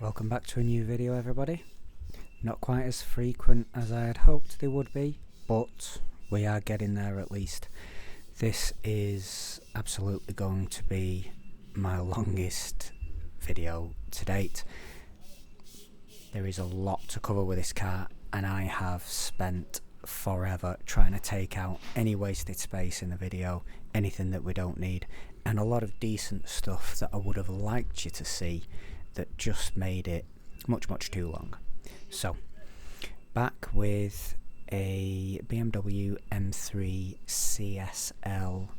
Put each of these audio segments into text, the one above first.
Welcome back to a new video, everybody. Not quite as frequent as I had hoped they would be, but we are getting there at least. This is absolutely going to be my longest video to date. There is a lot to cover with this car, and I have spent forever trying to take out any wasted space in the video, anything that we don't need, and a lot of decent stuff that I would have liked you to see that just made it much too long. So, back with a BMW M3 CSL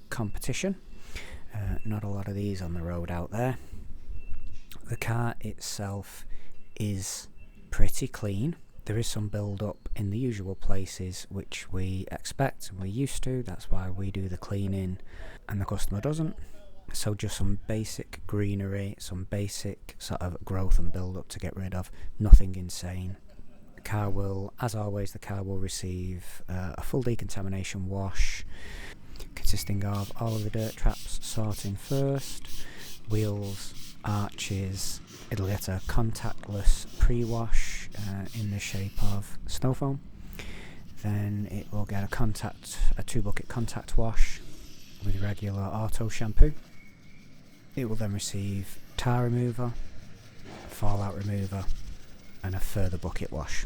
competition. Not a lot of these on the road out there. The car itself is pretty clean. There is some build up in the usual places which we expect and we're used to. That's why we do the cleaning and the customer doesn't. So just some basic greenery, some basic sort of growth and build up to get rid of. Nothing insane. The car will, as always, the car will receive a full decontamination wash consisting of all of the dirt traps sorting first, wheels, arches. It'll get a contactless pre-wash in the shape of snow foam. Then it will get a 2-bucket contact wash with regular auto shampoo. It will then receive tyre remover, fallout remover, and a further bucket wash.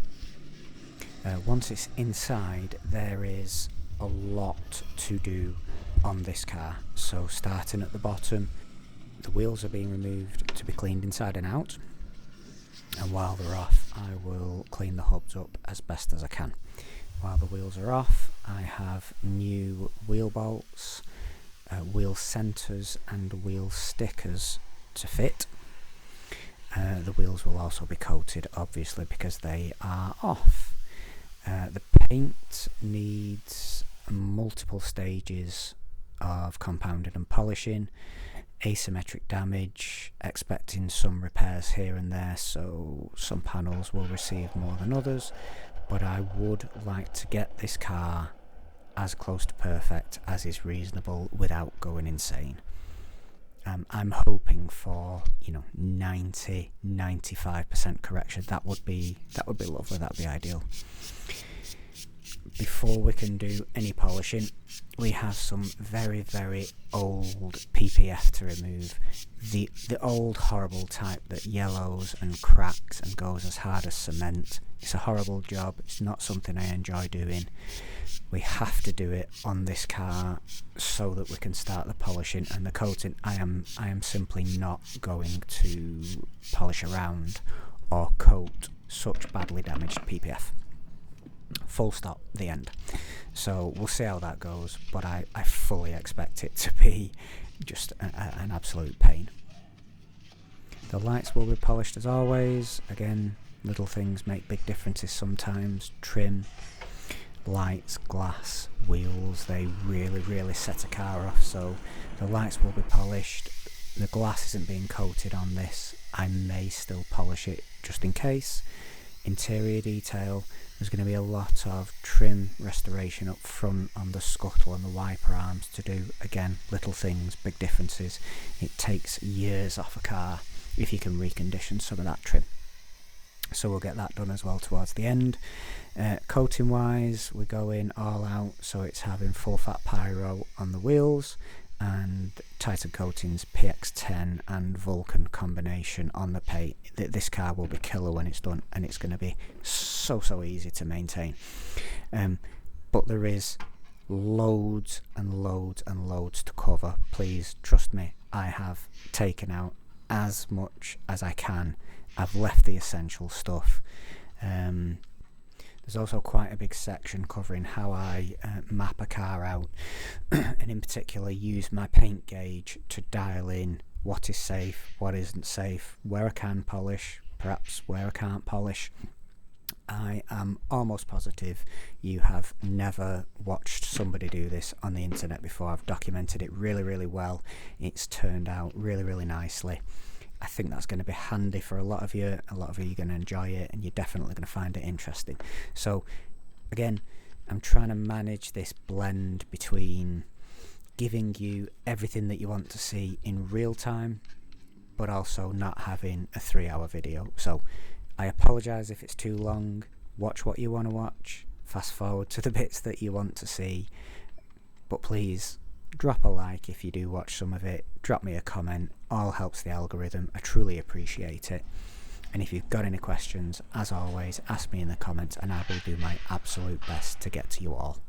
Once it's inside, there is a lot to do on this car. So starting at the bottom, the wheels are being removed to be cleaned inside and out. And while they're off, I will clean the hubs up as best as I can. While the wheels are off, I have new wheel bolts, wheel centres and wheel stickers to fit. The wheels will also be coated, obviously, because they are off. The paint needs multiple stages of compounding and polishing, asymmetric damage, expecting some repairs here and there, so some panels will receive more than others, but I would like to get this car as close to perfect as is reasonable without going insane. I'm hoping for 90-95% correction. That would be lovely. That'd be ideal. Before we can do any polishing, we have some very old PPF to remove. The old horrible type that yellows and cracks and goes as hard as cement. It's a horrible job. It's not something I enjoy doing. We have to do it on this car so that we can start the polishing and the coating. I am simply not going to polish around or coat such badly damaged PPF. Full stop, the end. So we'll see how that goes, but I fully expect it to be just an absolute pain. The lights will be polished as always. Again, little things make big differences sometimes. Trim, lights, glass, wheels, they really set a car off. So the lights will be polished. The glass isn't being coated on this. I may still polish it just in case. Interior detail, there's going to be a lot of trim restoration up front on the scuttle and the wiper arms to do. Again, little things, big differences. It takes years off a car if you can recondition some of that trim. So we'll get that done as well towards the end. Coating wise, we're going all out, so it's having full fat pyro on the wheels and Titan Coatings PX10 and Vulcan combination on the paint. This car will be killer when it's done, and it's going to be so easy to maintain. But there is loads and loads and loads to cover. Please trust me, I have taken out as much as I can. I've left the essential stuff. There's also quite a big section covering how I map a car out and in particular use my paint gauge to dial in what is safe, what isn't safe, where I can polish, perhaps where I can't polish. I am almost positive you have never watched somebody do this on the internet before. I've documented it really, really well. It's turned out really, really nicely. I think that's going to be handy for a lot of you. A lot of you are going to enjoy it, and you're definitely going to find it interesting. So again, I'm trying to manage this blend between giving you everything that you want to see in real time, but also not having a 3-hour video. So I apologise if it's too long. Watch what you want to watch. Fast forward to the bits that you want to see. But please, drop a like if you do watch some of it. Drop me a comment. All helps the algorithm. I truly appreciate it. And if you've got any questions, as always, ask me in the comments and I will do my absolute best to get to you all.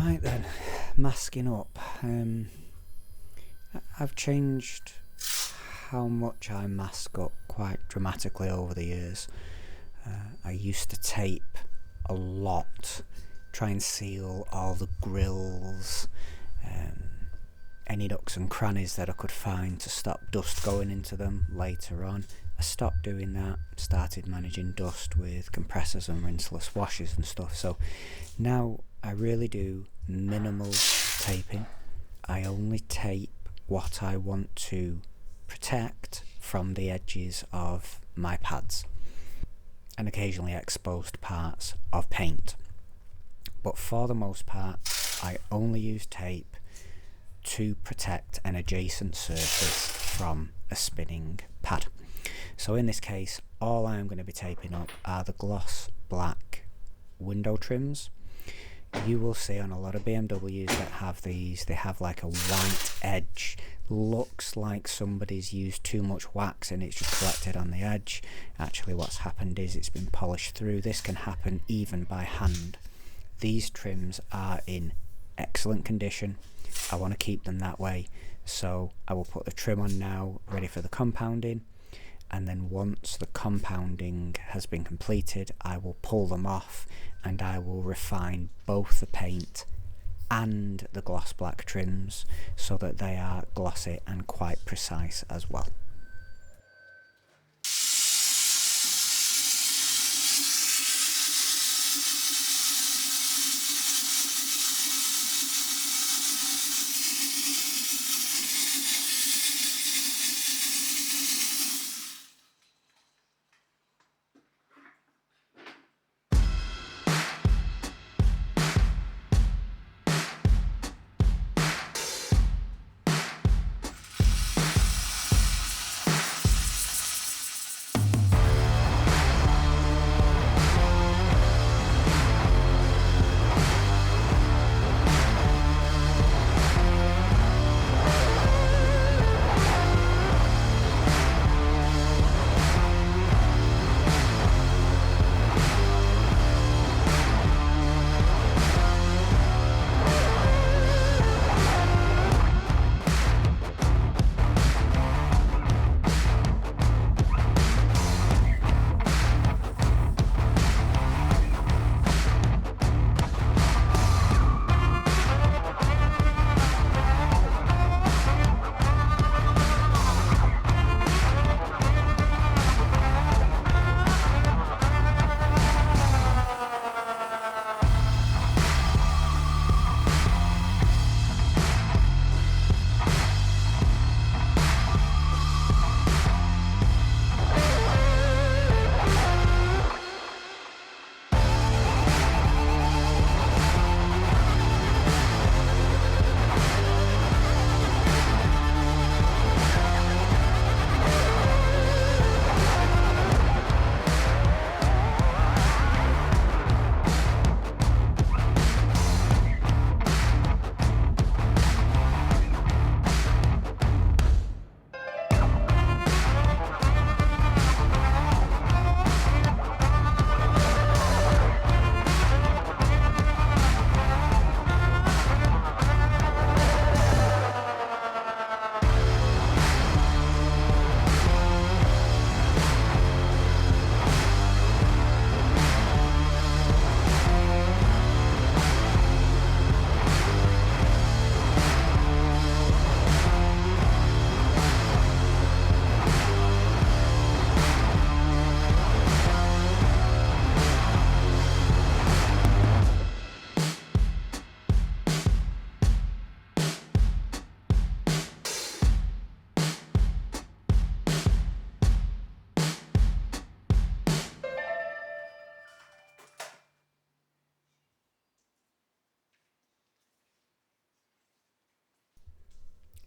Right then, masking up. I've changed how much I mask up quite dramatically over the years. I used to tape a lot, try and seal all the grills, any nooks and crannies that I could find to stop dust going into them later on. I stopped doing that, started managing dust with compressors and rinseless washers and stuff. So now I really do minimal taping. I only tape what I want to protect from the edges of my pads and occasionally exposed parts of paint. But for the most part, I only use tape to protect an adjacent surface from a spinning pad. So in this case, all I'm going to be taping up are the gloss black window trims. You will see on a lot of BMWs that have these, they have like a white edge. Looks like somebody's used too much wax and it's just collected on the edge. Actually what's happened is it's been polished through. This can happen even by hand. These trims are in excellent condition. I want to keep them that way, so I will put the trim on now, ready for the compounding, and then once the compounding has been completed, I will pull them off and I will refine both the paint and the gloss black trims so that they are glossy and quite precise as well.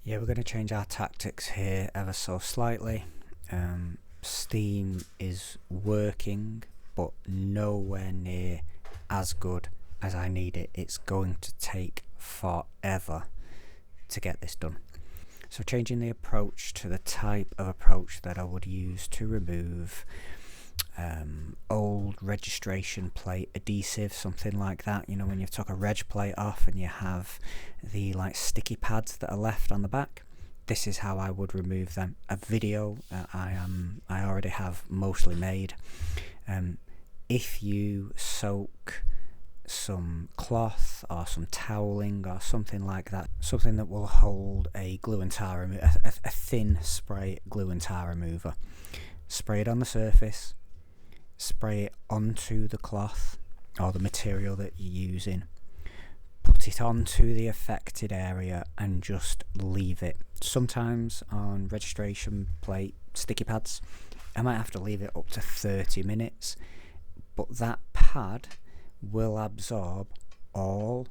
Yeah, we're going to change our tactics here ever so slightly. Steam is working, but nowhere near as good as I need it. It's going to take forever to get this done. So changing the approach to the type of approach that I would use to remove old registration plate adhesive, something like that. You know, when you've took a reg plate off and you have the like sticky pads that are left on the back. This is how I would remove them. A video I already have mostly made. If you soak some cloth or some toweling or something like that, something that will hold a glue and tar remover, a thin spray glue and tar remover, spray it on the surface, spray it onto the cloth or the material that you're using, put it onto the affected area and just leave it. Sometimes on registration plate sticky pads I might have to leave it up to 30 minutes, but that pad will absorb all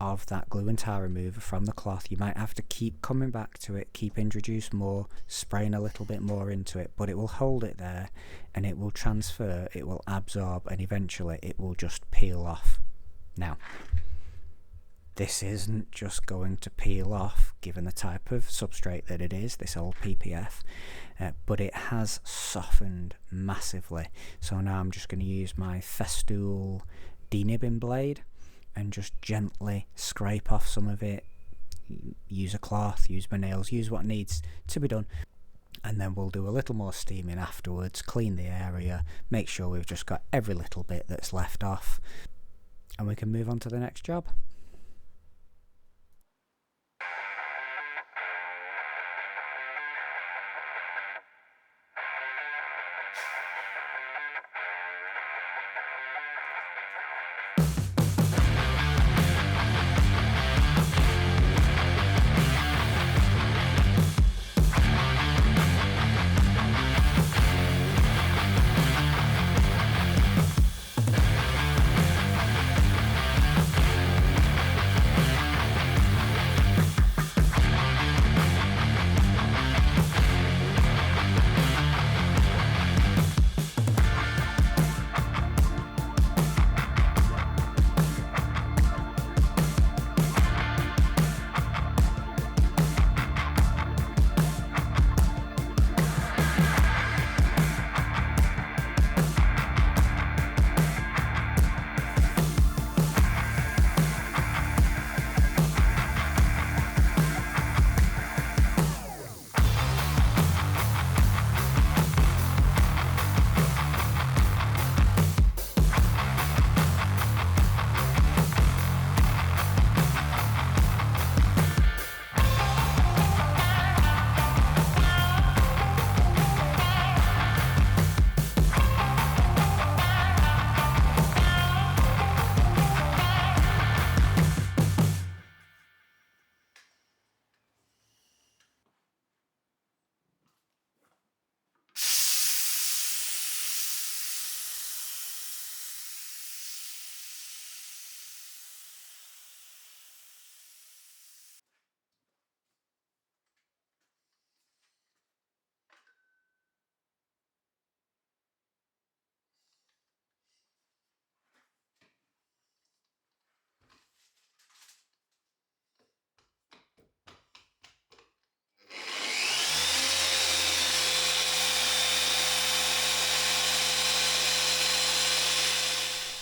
of that glue and tar remover from the cloth. You might have to keep coming back to it, keep introduce more, spraying a little bit more into it, but it will hold it there and it will transfer, it will absorb, and eventually it will just peel off. Now, this isn't just going to peel off given the type of substrate that it is, this old PPF, but it has softened massively. So now I'm just going to use my Festool denibbing blade and just gently scrape off some of it, use a cloth, use my nails, use what needs to be done, and then we'll do a little more steaming afterwards, clean the area, make sure we've just got every little bit that's left off, and we can move on to the next job.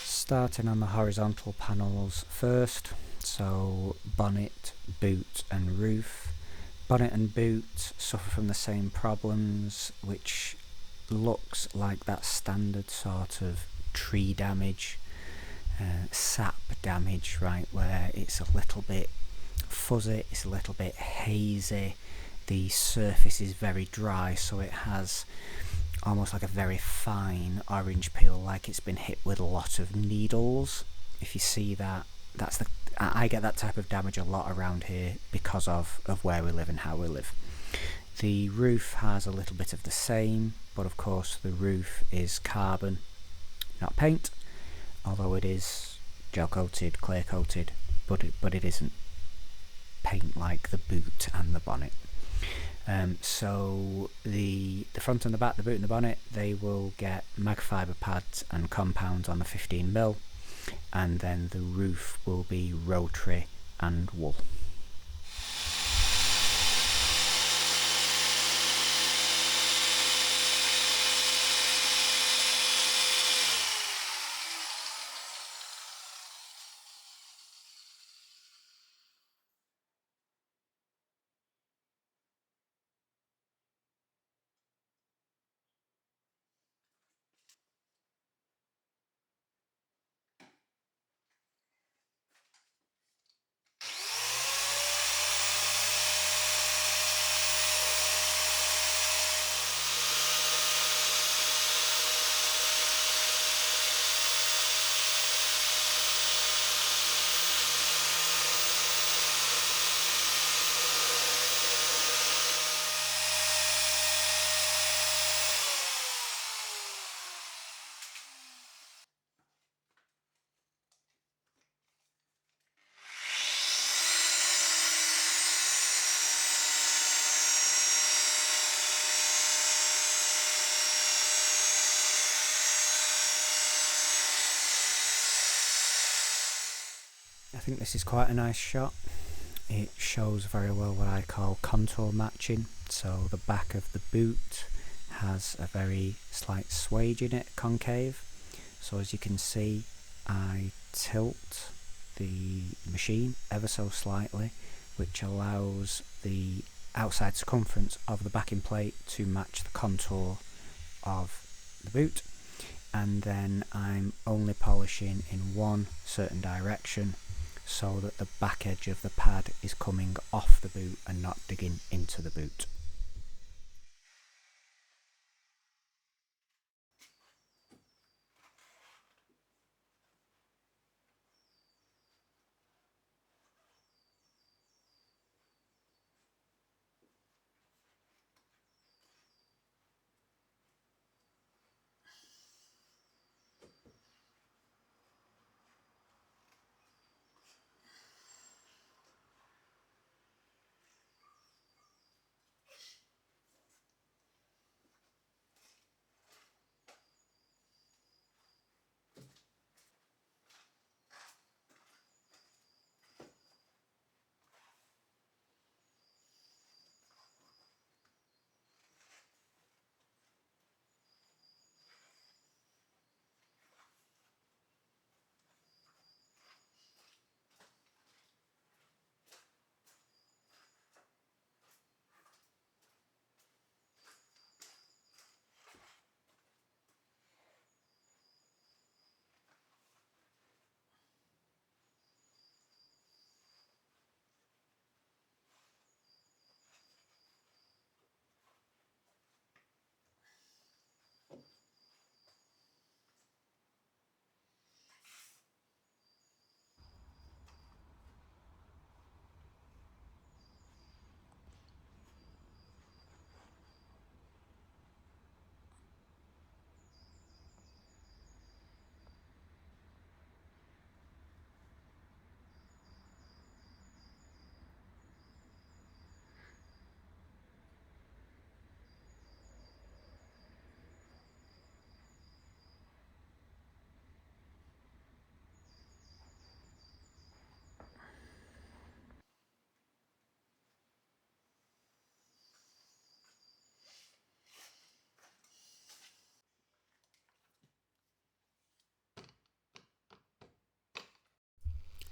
Starting on the horizontal panels first, so bonnet, boot and roof. Bonnet and boot suffer from the same problems, which looks like that standard sort of tree damage, sap damage, right, where it's a little bit fuzzy, it's a little bit hazy, the surface is very dry, so it has almost like a very fine orange peel, like it's been hit with a lot of needles. If you see that, I get that type of damage a lot around here because of where we live and how we live. The roof has a little bit of the same, but of course the roof is carbon, not paint, although it is gel coated, clear coated, but it isn't paint like the boot and the bonnet. So the front and the back, the boot and the bonnet, they will get microfiber pads and compounds on the 15mm, and then the roof will be rotary and wool. think this is quite a nice shot. It shows very well what I call contour matching. So the back of the boot has a very slight swage in it, concave. So as you can see, I tilt the machine ever so slightly, which allows the outside circumference of the backing plate to match the contour of the boot. And then I'm only polishing in one certain direction so that the back edge of the pad is coming off the boot and not digging into the boot.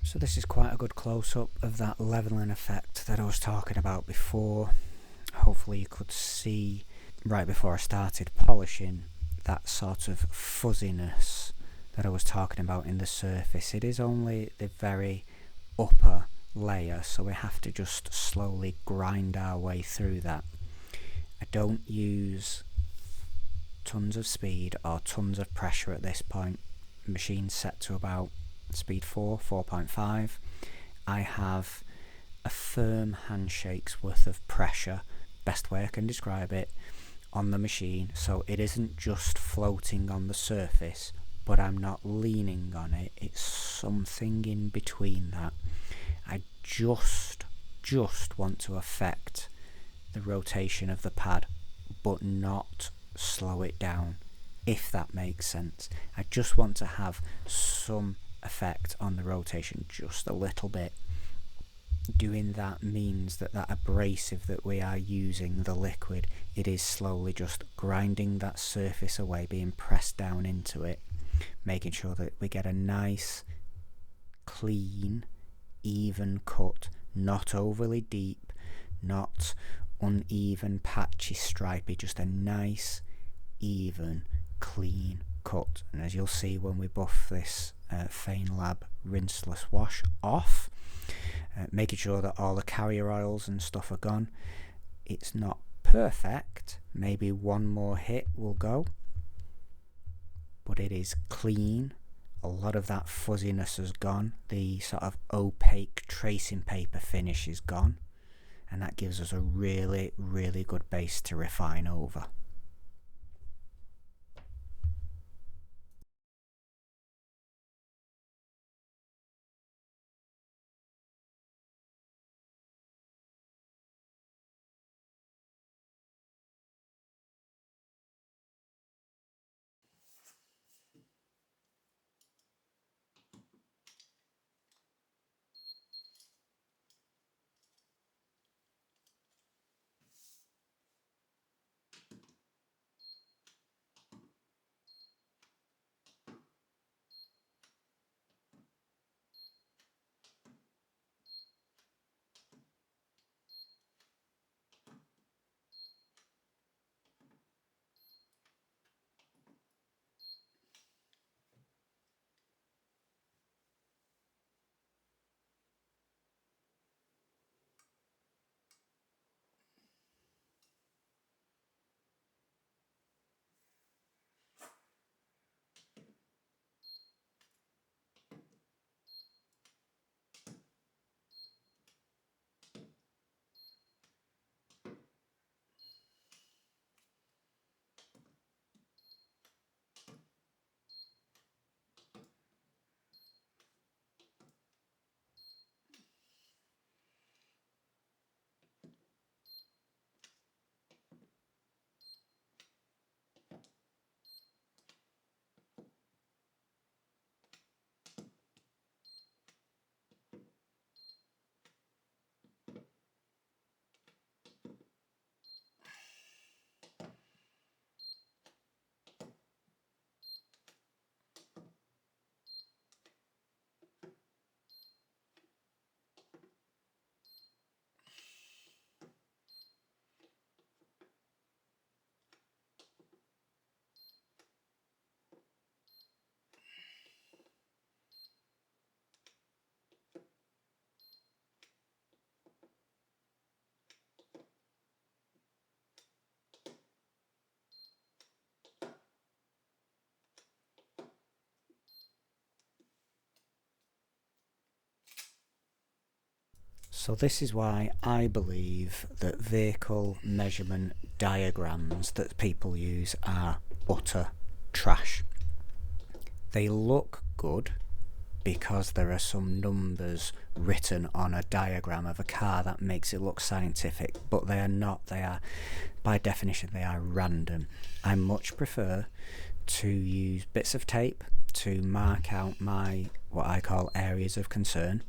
So this is quite a good close-up of that leveling effect that I was talking about before. Hopefully you could see right before I started polishing that sort of fuzziness that I was talking about in the surface. It is only the very upper layer, so we have to just slowly grind our way through that. I don't use tons of speed or tons of pressure at this point. The machine's set to about speed 4.5. I have a firm handshake's worth of pressure, best way I can describe it, on the machine, so it isn't just floating on the surface, but I'm not leaning on it. It's something in between that. I just want to affect the rotation of the pad, but not slow it down, if that makes sense. I just want to have some effect on the rotation, just a little bit. Doing that means that abrasive that we are using, the liquid, it is slowly just grinding that surface away, being pressed down into it, making sure that we get a nice, clean, even cut, not overly deep, not uneven, patchy, stripy, just a nice, even, clean cut. And as you'll see when we buff this Fein Lab rinseless wash off, making sure that all the carrier oils and stuff are gone. It's not perfect, maybe one more hit will go, but it is clean. A lot of that fuzziness has gone, the sort of opaque tracing paper finish is gone, and that gives us a really good base to refine over. So this is why I believe that vehicle measurement diagrams that people use are utter trash. They look good because there are some numbers written on a diagram of a car that makes it look scientific, but they are not. They are, by definition, they are random. I much prefer to use bits of tape to mark out my, what I call, areas of concern.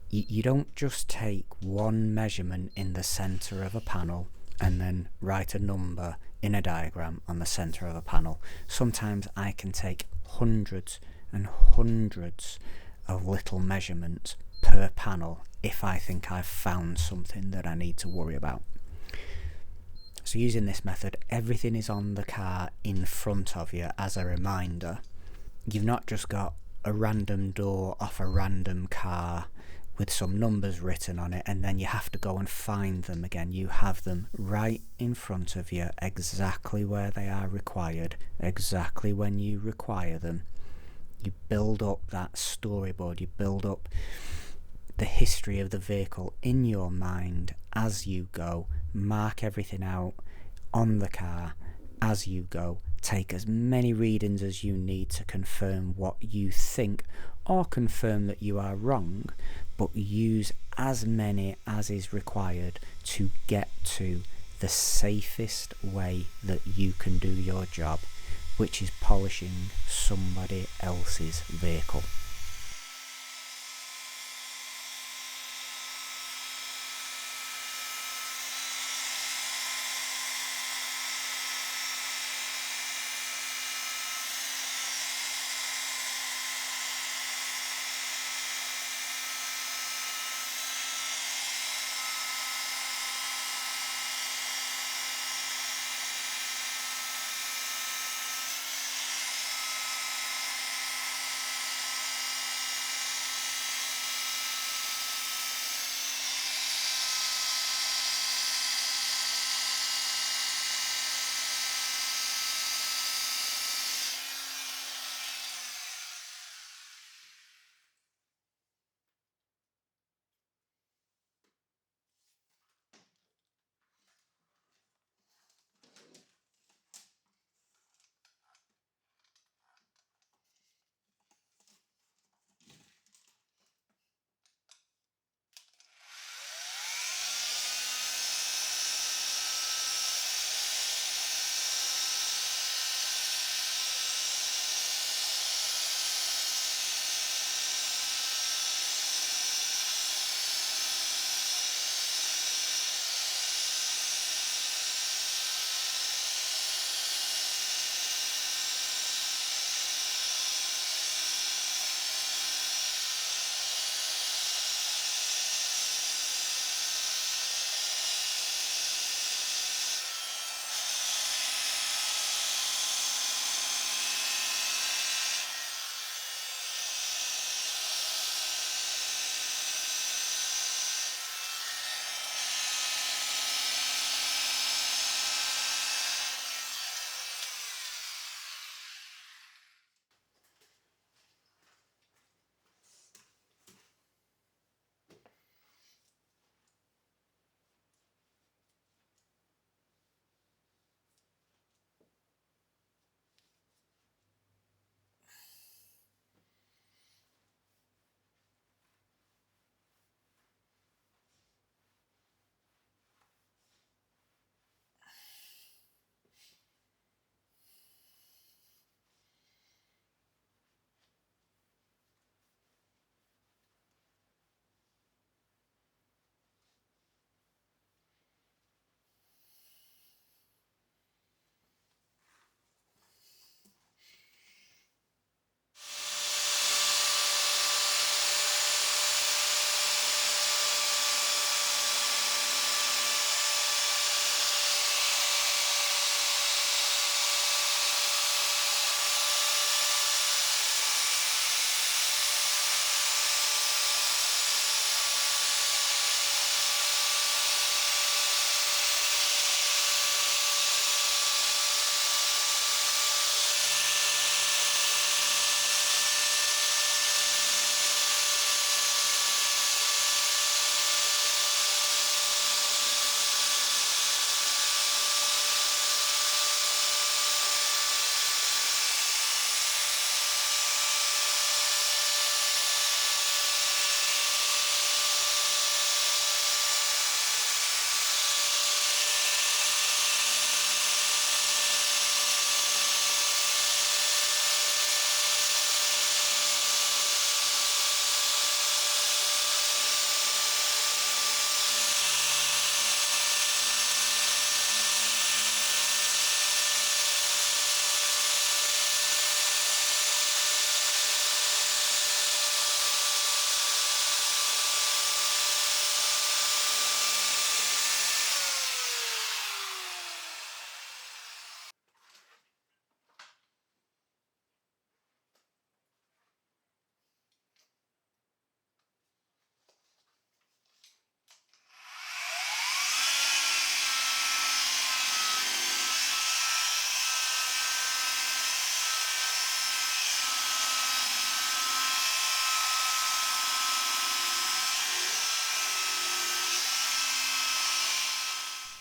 You don't just take one measurement in the centre of a panel and then write a number in a diagram on the centre of a panel. Sometimes I can take hundreds and hundreds of little measurements per panel if I think I've found something that I need to worry about. So using this method, everything is on the car in front of you as a reminder. You've not just got a random door off a random car with some numbers written on it and then you have to go and find them again. You have them right in front of you, exactly where they are required, exactly when you require them. You build up that storyboard, you build up the history of the vehicle in your mind as you go, mark everything out on the car as you go, take as many readings as you need to confirm what you think or confirm that you are wrong, but use as many as is required to get to the safest way that you can do your job, which is polishing somebody else's vehicle.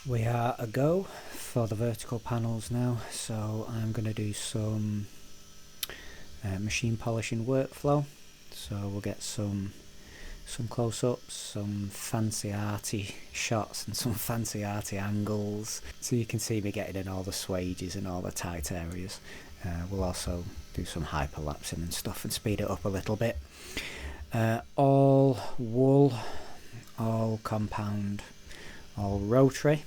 We are a go for the vertical panels now, so I'm going to do some machine polishing workflow. So we'll get some close-ups, some fancy arty shots and some fancy arty angles, so you can see me getting in all the swages and all the tight areas. We'll also do some hyperlapsing and stuff and speed it up a little bit. All wool, all compound, all rotary.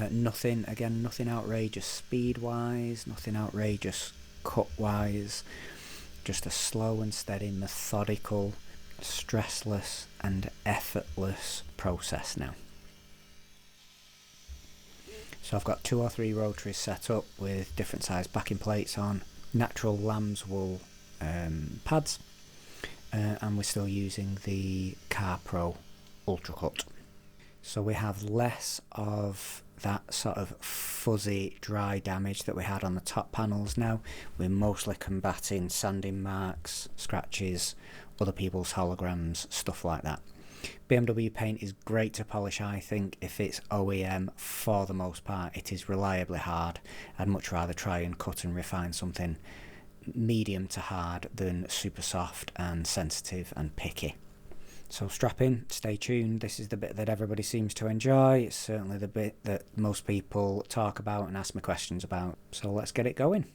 Nothing outrageous speed wise, nothing outrageous cut wise, just a slow and steady, methodical, stressless and effortless process now. So I've got 2 or 3 rotaries set up with different size backing plates on, natural lamb's wool pads, and we're still using the Car Pro Ultra Cut. So we have less of that sort of fuzzy dry damage that we had on the top panels now. We're mostly combating sanding marks, scratches, other people's holograms, stuff like that. BMW paint is great to polish, I think. If it's OEM, for the most part it is reliably hard. I'd much rather try and cut and refine something medium to hard than super soft and sensitive and picky. So strap in, stay tuned. This is the bit that everybody seems to enjoy. It's certainly the bit that most people talk about and ask me questions about. So let's get it going.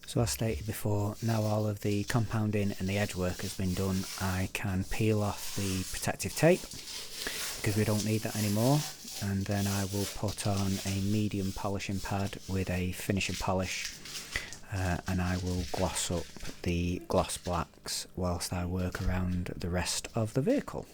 So as stated before, now all of the compounding and the edge work has been done, I can peel off the protective tape because we don't need that anymore, and then I will put on a medium polishing pad with a finishing polish, and I will gloss up the gloss blacks whilst I work around the rest of the vehicle.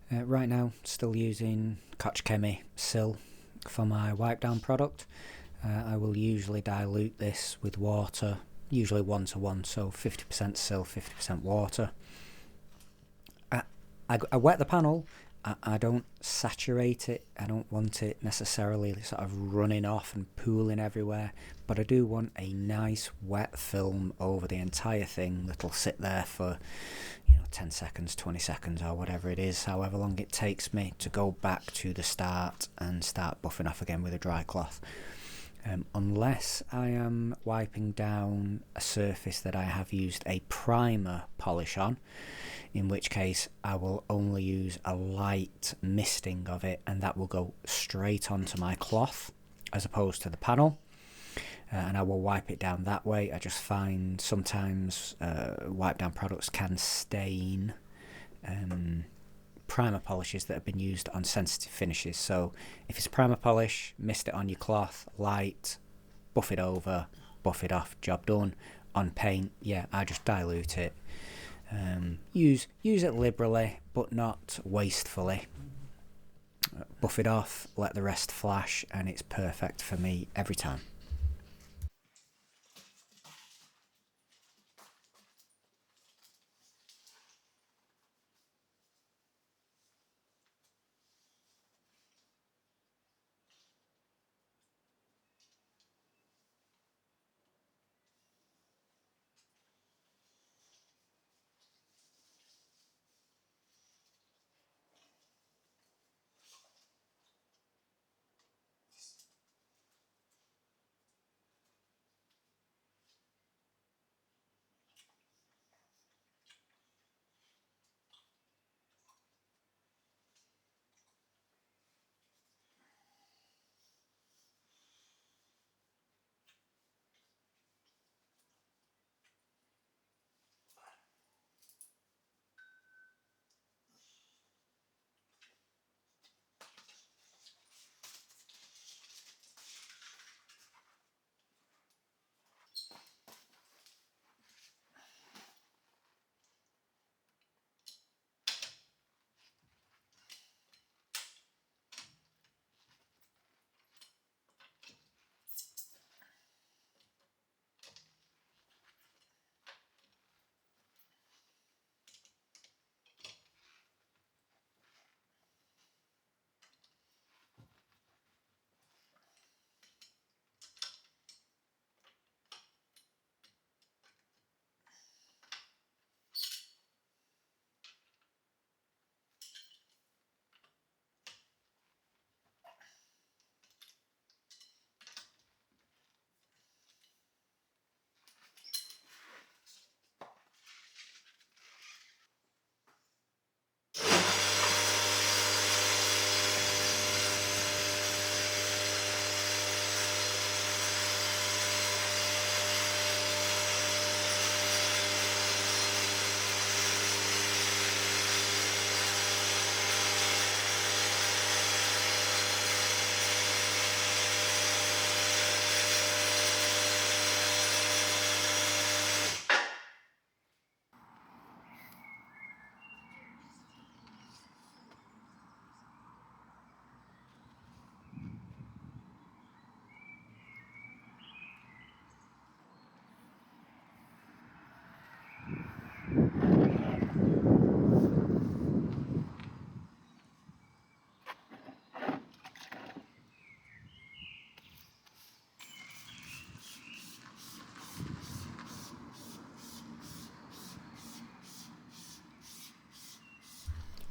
Right now, still using Koch Chemie Sil for my wipedown product. I will usually dilute this with water, usually 1:1, so 50% Sil, 50% water. I wet the panel. I don't saturate it. I don't want it necessarily sort of running off and pooling everywhere, but I do want a nice wet film over the entire thing that'll sit there for 10 seconds, 20 seconds, or whatever it is, however long it takes me to go back to the start and start buffing off again with a dry cloth. Unless I am wiping down a surface that I have used a primer polish on, in which case I will only use a light misting of it, and that will go straight onto my cloth as opposed to the panel, and I will wipe it down that way. I just find sometimes wipe down products can stain primer polishes that have been used on sensitive finishes. So if it's a primer polish, mist it on your cloth, light, buff it over, buff it off, job done. On paint, yeah, I just dilute it. Use it liberally, but not wastefully. Buff it off, let the rest flash, and it's perfect for me every time.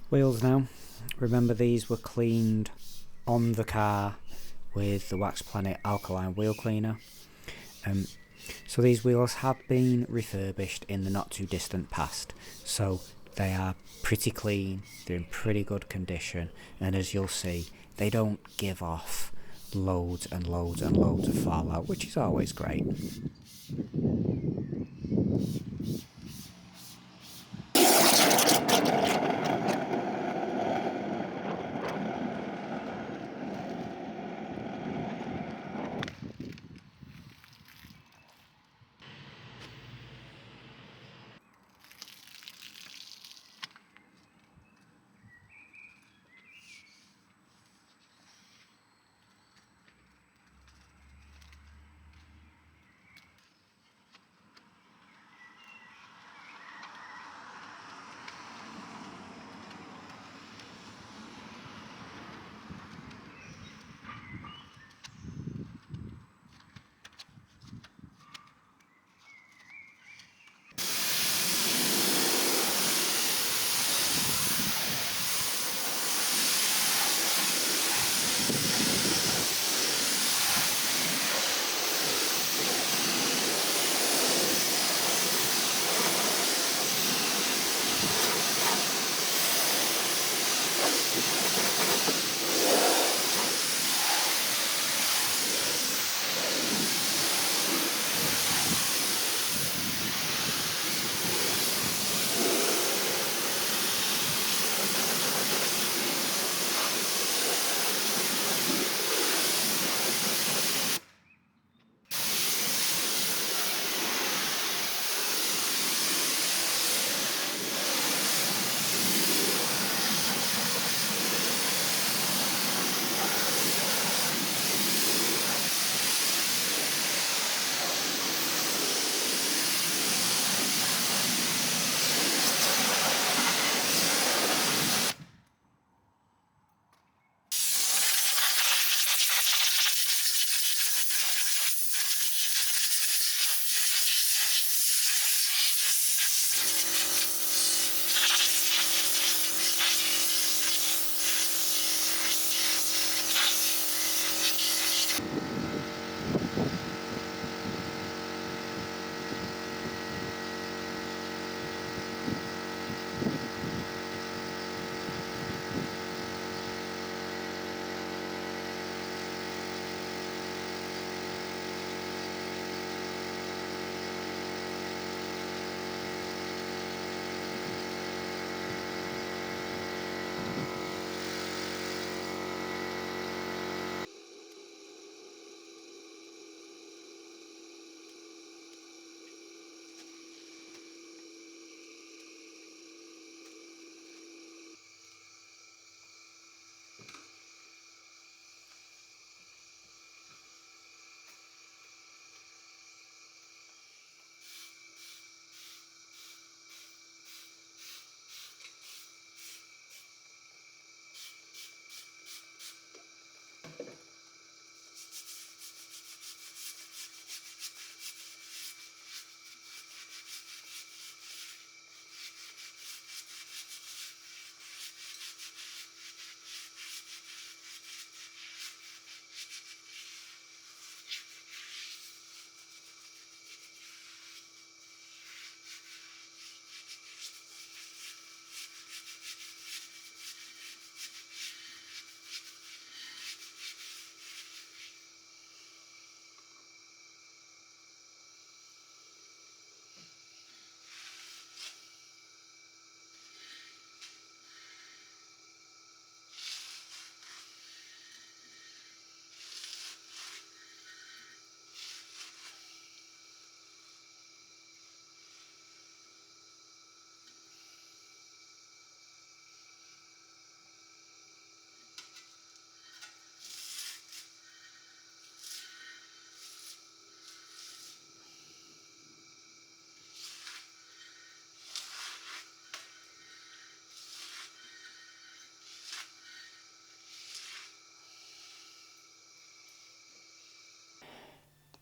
Wheels now. Remember, these were cleaned on the car with the Wax Planet alkaline wheel cleaner. So these wheels have been refurbished in the not too distant past, so they are pretty clean, they're in pretty good condition, and as you'll see, they don't give off loads and loads and loads of fallout, which is always great.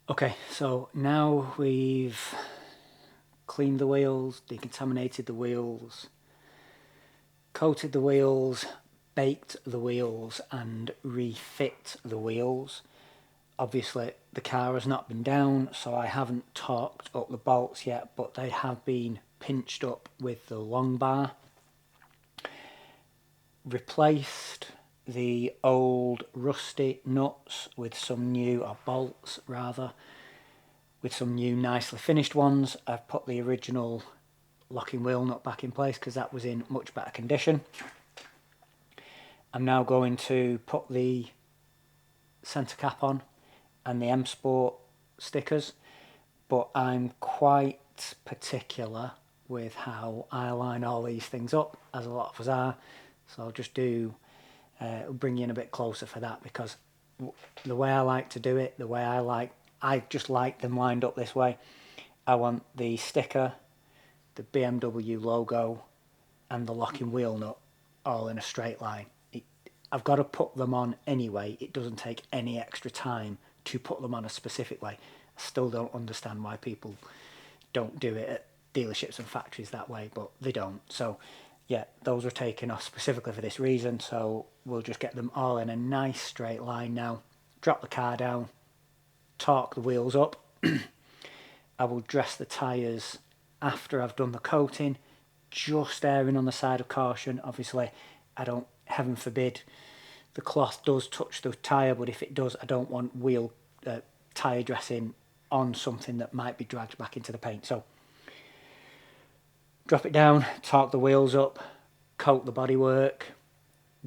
Okay, so now we've cleaned the wheels, decontaminated the wheels, coated the wheels, baked the wheels and refit the wheels. Obviously the car has not been down, so I haven't torqued up the bolts yet, but they have been pinched up with the long bar. Replaced the old rusty nuts with some new, or bolts rather, with some new nicely finished ones. I've put the original locking wheel nut back in place because that was in much better condition. I'm now going to put the centre cap on and the M Sport stickers, but I'm quite particular with how I line all these things up, as a lot of us are. So I'll just bring you in a bit closer for that, because the way I like to do it, I just like them lined up this way. I want the sticker, the BMW logo and the locking wheel nut all in a straight line. I've got to put them on anyway. It doesn't take any extra time to put them on a specific way. I still don't understand why people don't do it at dealerships and factories that way, but they don't. So yeah, those were taken off specifically for this reason, so we'll just get them all in a nice straight line now. Drop the car down, torque the wheels up. I will dress the tyres after I've done the coating, just erring on the side of caution. Obviously, I don't, heaven forbid, the cloth does touch the tyre, but if it does, I don't want tyre dressing on something that might be dragged back into the paint. So drop it down, torque the wheels up, coat the bodywork,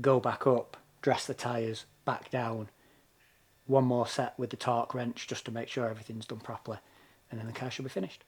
go back up, dress the tyres, back down. One more set with the torque wrench just to make sure everything's done properly, and then the car should be finished.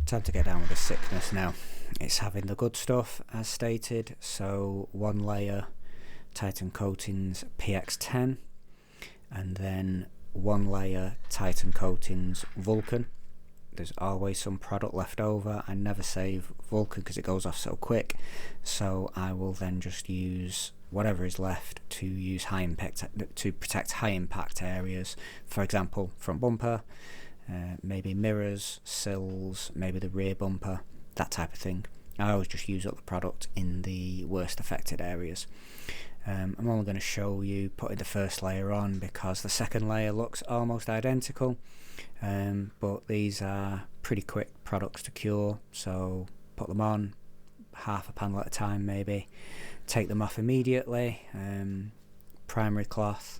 Time to get down with the sickness now. It's having the good stuff as stated, so one layer Titan Coatings PX10 and then one layer Titan Coatings Vulcan. There's always some product left over. I never save Vulcan because it goes off so quick, so I will then just use whatever is left to use high impact to protect high impact areas, for example front bumper, maybe mirrors, sills, maybe the rear bumper, that type of thing. I always just use up the product in the worst affected areas. I'm only going to show you putting the first layer on because the second layer looks almost identical, but these are pretty quick products to cure, so put them on, half a panel at a time maybe, take them off immediately, primary cloth,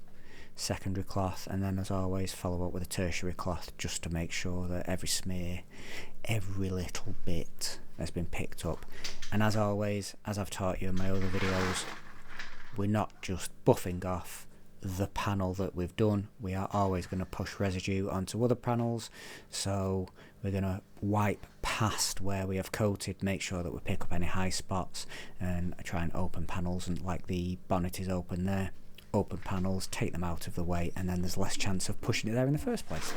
secondary cloth, and then as always follow up with a tertiary cloth just to make sure that every smear, every little bit has been picked up. And as always, as I've taught you in my other videos, we're not just buffing off the panel that we've done, we are always going to push residue onto other panels, so we're going to wipe past where we have coated, make sure that we pick up any high spots, and I try and open panels, and like the bonnet is open there, open panels, take them out of the way, and then there's less chance of pushing it there in the first place.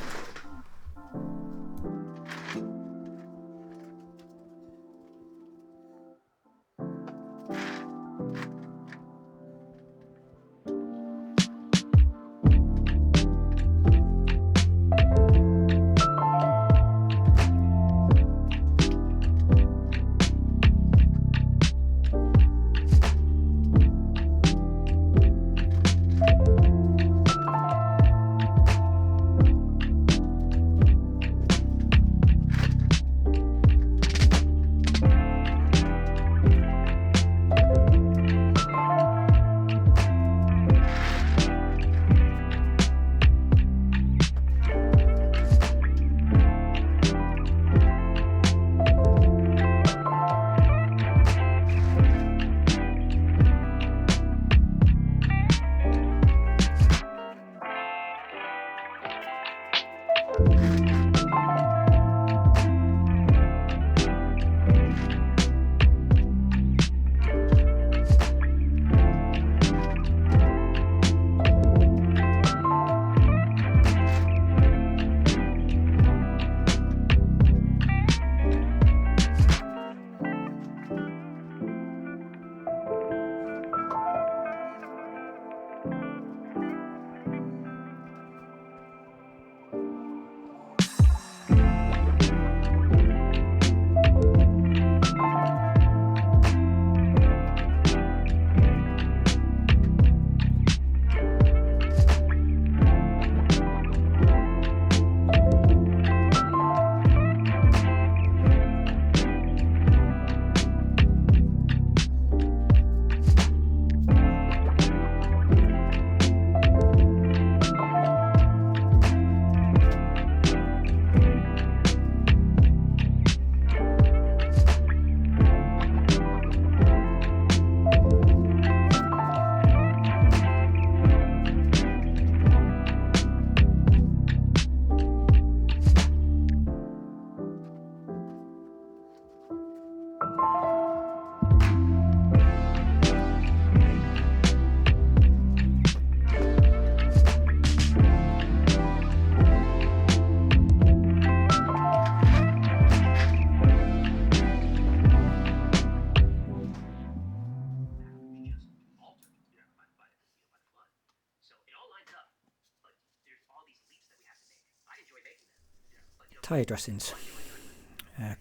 Tyre dressings.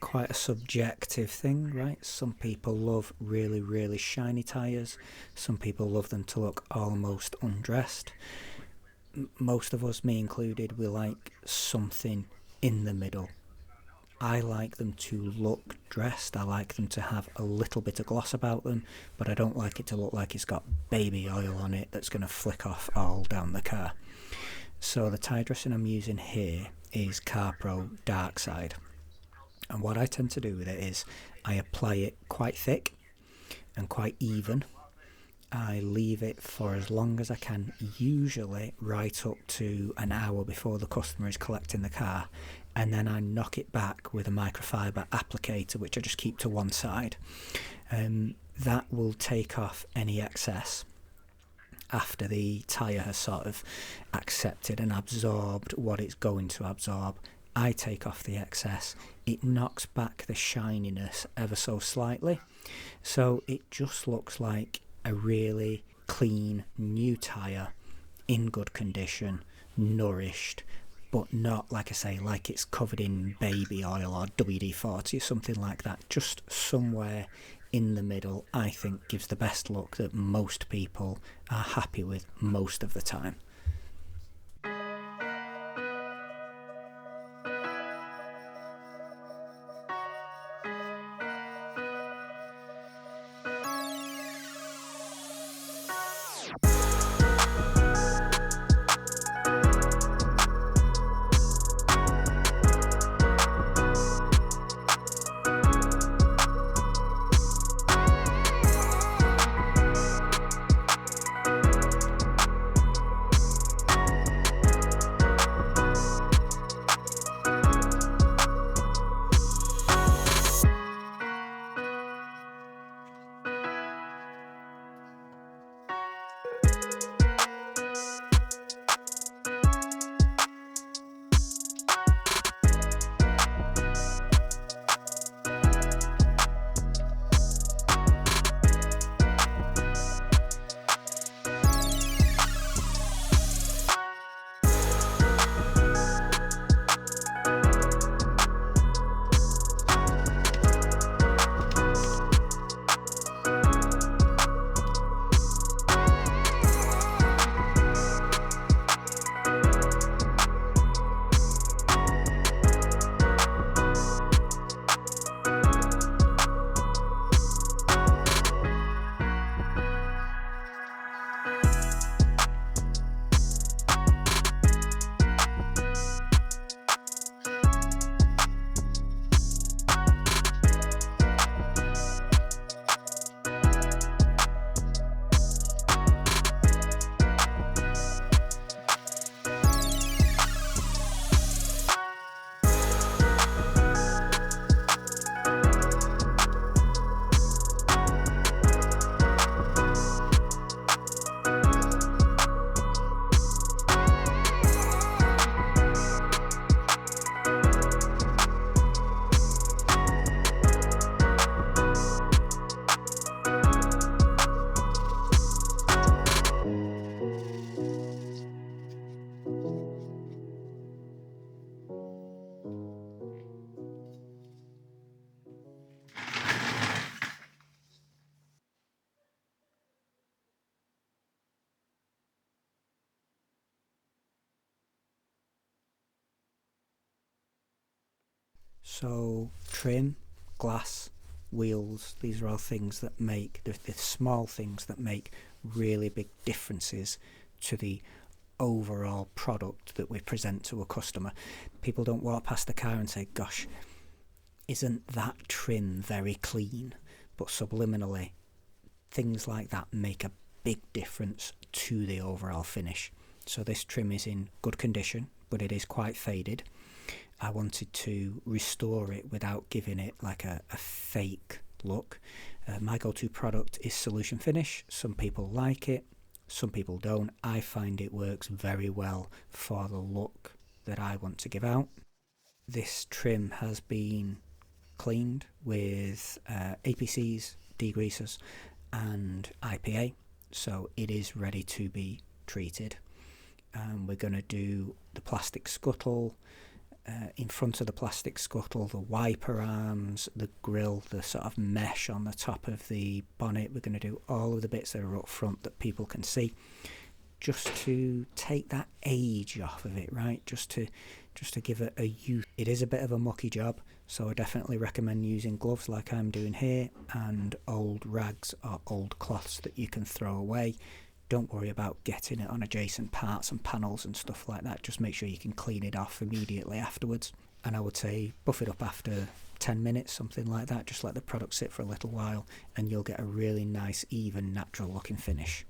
Quite a subjective thing, right? Some people love really, really shiny tyres. Some people love them to look almost undressed. Most of us, me included, we like something in the middle. I like them to look dressed. I like them to have a little bit of gloss about them, but I don't like it to look like it's got baby oil on it that's going to flick off all down the car. So the tyre dressing I'm using here is CarPro Dark Side, and what I tend to do with it is I apply it quite thick and quite even. I leave it for as long as I can, usually right up to an hour before the customer is collecting the car, and then I knock it back with a microfiber applicator, which I just keep to one side. That will take off any excess after the tyre has sort of accepted and absorbed what it's going to absorb. I take off the excess. It knocks back the shininess ever so slightly, so it just looks like a really clean new tyre, in good condition, nourished, but not, like I say, like it's covered in baby oil or WD-40 or something like that. Just somewhere in the middle, I think gives the best look that most people are happy with most of the time. So trim, glass, wheels, these are all things that make, the small things that make really big differences to the overall product that we present to a customer. People don't walk past the car and say, gosh, isn't that trim very clean? But subliminally, things like that make a big difference to the overall finish. So this trim is in good condition, but it is quite faded. I wanted to restore it without giving it like a fake look. My go-to product is Solution Finish. Some people like it, some people don't. I find it works very well for the look that I want to give out. This trim has been cleaned with APCs, degreasers and IPA, so it is ready to be treated. We're going to do the plastic scuttle, in front of the plastic scuttle, the wiper arms, the grille, the sort of mesh on the top of the bonnet. We're going to do all of the bits that are up front that people can see, just to take that age off of it, right? Just to give it a youth. It is a bit of a mucky job, so I definitely recommend using gloves like I'm doing here, and old rags or old cloths that you can throw away. Don't worry about getting it on adjacent parts and panels and stuff like that. Just make sure you can clean it off immediately afterwards. And I would say buff it up after 10 minutes, something like that. Just let the product sit for a little while and you'll get a really nice, even, natural looking finish.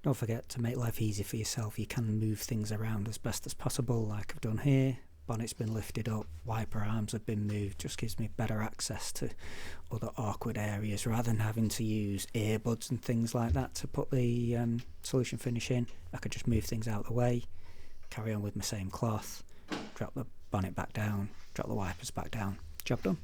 Don't forget to make life easy for yourself. You can move things around as best as possible, like I've done here. Bonnet's been lifted up, wiper arms have been moved, just gives me better access to other awkward areas rather than having to use earbuds and things like that to put the Solution Finish in. I could just move things out of the way, carry on with my same cloth, drop the bonnet back down, drop the wipers back down, job done.